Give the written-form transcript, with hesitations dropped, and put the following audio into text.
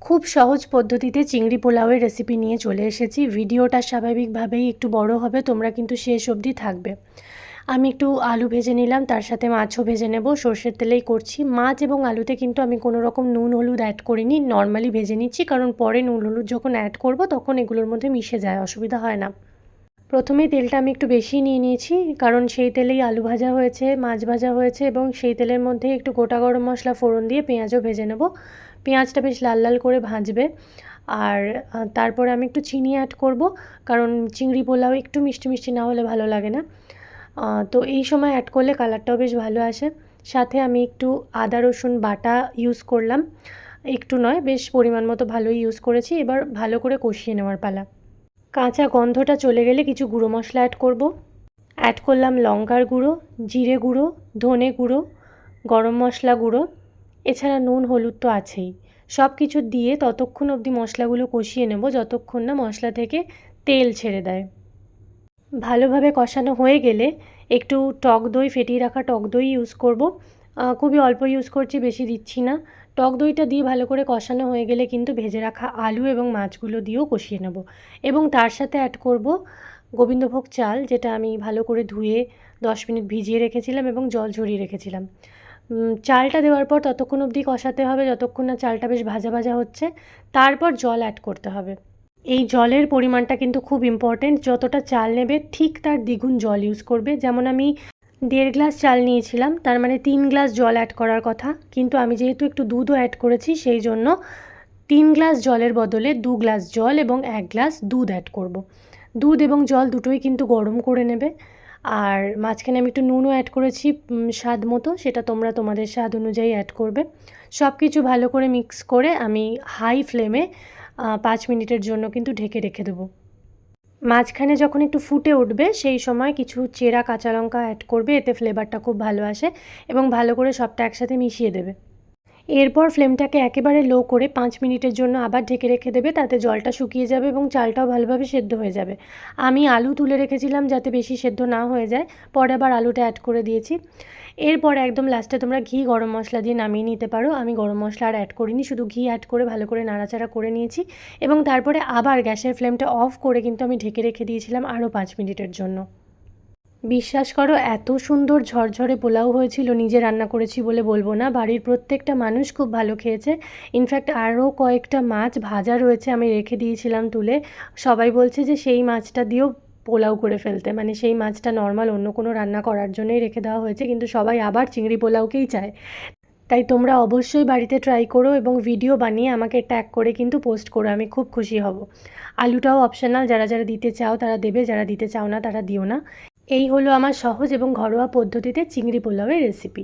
খুব সহজ পদ্ধতিতে চিংড়ি পোলাওয়ের রেসিপি নিয়ে চলে এসেছি। ভিডিওটা স্বাভাবিকভাবেই একটু বড় হবে, তোমরা কিন্তু শেষ অবধি থাকবে। আমি একটু আলু ভেজে নিলাম, তার সাথে মাছও ভেজে নেব। সর্ষের তেলেই করছি। মাছ এবং আলুতে কিন্তু আমি কোনো রকম নুন হলুদ অ্যাড করিনি, নর্মালি ভেজে নিচ্ছি, কারণ পরে নুন হলুদ যখন অ্যাড করব তখন এগুলোর মধ্যে মিশে যায়, অসুবিধা হয় না। প্রথমেই তেলটা আমি একটু বেশি নিয়ে নিয়েছি, কারণ সেই তেলেই আলু ভাজা হয়েছে, মাছ ভাজা হয়েছে, এবং সেই তেলের মধ্যে একটু গোটা গরম মশলা ফোড়ন দিয়ে পেঁয়াজও ভেজে নেব। পেঁয়াজটা বেশ লাল লাল করে ভাজবে। আর তারপরে আমি একটু চিনি অ্যাড করব, কারণ চিংড়ি পোলাও একটু মিষ্টি মিষ্টি না হলে ভালো লাগে না। তো এই সময় অ্যাড করলে কালারটাও বেশ ভালো আসে। সাথে আমি একটু আদা রসুন বাটা ইউজ করলাম, একটু নয়, বেশ পরিমাণ মতো ভালোই ইউজ করেছি। এবার ভালো করে কষিয়ে নেওয়ার পালা। কাঁচা গন্ধটা চলে গেলে কিছু গুঁড়ো মশলা অ্যাড করব। অ্যাড করলাম লঙ্কার গুঁড়ো, জিরে গুঁড়ো, ধনে গুঁড়ো, গরম মশলা গুঁড়ো, এছাড়া নুন হলুদ তো আছেই। সব কিছু দিয়ে ততক্ষণ অবধি মশলাগুলো কষিয়ে নেব যতক্ষণ না মশলা থেকে তেল ছেড়ে দেয়। ভালোভাবে কষানো হয়ে গেলে একটু টক দই, ফেটিয়ে রাখা টক দই ইউজ করব। খুবই অল্প ইউজ করছি, বেশি দিচ্ছি না। টক দইটা দিয়ে ভালো করে কষানো হয়ে গেলে কিন্তু ভেজে রাখা আলু এবং মাছগুলো দিয়েও কষিয়ে নেব, এবং তার সাথে অ্যাড করব গোবিন্দভোগ চাল, যেটা আমি ভালো করে ধুয়ে 10 মিনিট ভিজিয়ে রেখেছিলাম এবং জল ঝরিয়ে রেখেছিলাম। চালটা দেওয়ার পর ততক্ষণ অবধি কষাতে হবে যতক্ষণ না চালটা বেশ ভাজা ভাজা হচ্ছে। তারপর জল অ্যাড করতে হবে। এই জলের পরিমাণটা কিন্তু খুব ইম্পর্টেন্ট। যতটা চাল নেবে ঠিক তার দ্বিগুণ জল ইউজ করবে। যেমন আমি 1.5 গ্লাস চাল নিয়েছিলাম, তার মানে 3 গ্লাস জল অ্যাড করার কথা, কিন্তু আমি যেহেতু একটু দুধও অ্যাড করেছি সেই জন্য 3 গ্লাস জলের বদলে 2 গ্লাস জল এবং 1 গ্লাস দুধ অ্যাড করব। দুধ এবং জল দুটোই কিন্তু গরম করে নেবে। আর মাঝখানে আমি একটু নুনও অ্যাড করেছি স্বাদ মতো, সেটা তোমরা তোমাদের স্বাদ অনুযায়ী অ্যাড করবে। সব কিছু ভালো করে মিক্স করে আমি হাই ফ্লেমে 5 মিনিটের জন্য কিন্তু ঢেকে রেখে দেবো। মাঝখানে যখন একটু ফুটে উঠবে সেই সময় কিছু চেরা কাঁচা লঙ্কা অ্যাড করবে, এতে ফ্লেভারটা খুব ভালো আসে, এবং ভালো করে সবটা একসাথে মিশিয়ে দেবে। এরপর ফ্লেমটাকে একেবারে লো করে 5 মিনিটের জন্য আবার ঢেকে রেখে দেবে, তাতে জলটা শুকিয়ে যাবে এবং চালটাও ভালোভাবে সেদ্ধ হয়ে যাবে। আমি আলু তুলে রেখেছিলাম যাতে বেশি সেদ্ধ না হয়ে যায়, পরে আবার আলুটা অ্যাড করে দিয়েছি। এরপর একদম লাস্টে তোমরা ঘি গরম মশলা দিয়ে নামিয়ে নিতে পারো। আমি গরম মশলা আর অ্যাড করিনি, শুধু ঘি অ্যাড করে ভালো করে নাড়াচাড়া করে নিয়েছি, এবং তারপরে আবার গ্যাসের ফ্লেমটা অফ করে কিন্তু আমি ঢেকে রেখে দিয়েছিলাম আরও 5 মিনিটের জন্য। বিশ্বাস করো, এত সুন্দর ঝরঝরে পোলাও হয়েছিল, নিজে রান্না করেছি বলে বলবো না, বাড়ির প্রত্যেকটা মানুষ খুব ভালো খেয়েছে। ইনফ্যাক্ট আরও কয়েকটা মাছ ভাজা রয়েছে, আমি রেখে দিয়েছিলাম তুলে। সবাই বলছে যে সেই মাছটা দিয়েও পোলাও করে ফেলতে, মানে সেই মাছটা নর্মাল অন্য কোনো রান্না করার জন্যই রেখে দেওয়া হয়েছে, কিন্তু সবাই আবার চিংড়ি পোলাওকেই চায়। তাই তোমরা অবশ্যই বাড়িতে ট্রাই করো এবং ভিডিও বানিয়ে আমাকে ট্যাগ করে কিন্তু পোস্ট করো, আমি খুব খুশি হব। আলুটাও অপশনাল, যারা যারা দিতে চাও তারা দেবে, যারা দিতে চাও না তারা দিও না। এই হলো আমার সহজ এবং ঘরোয়া পদ্ধতিতে চিংড়ি পোলাওয়ের রেসিপি।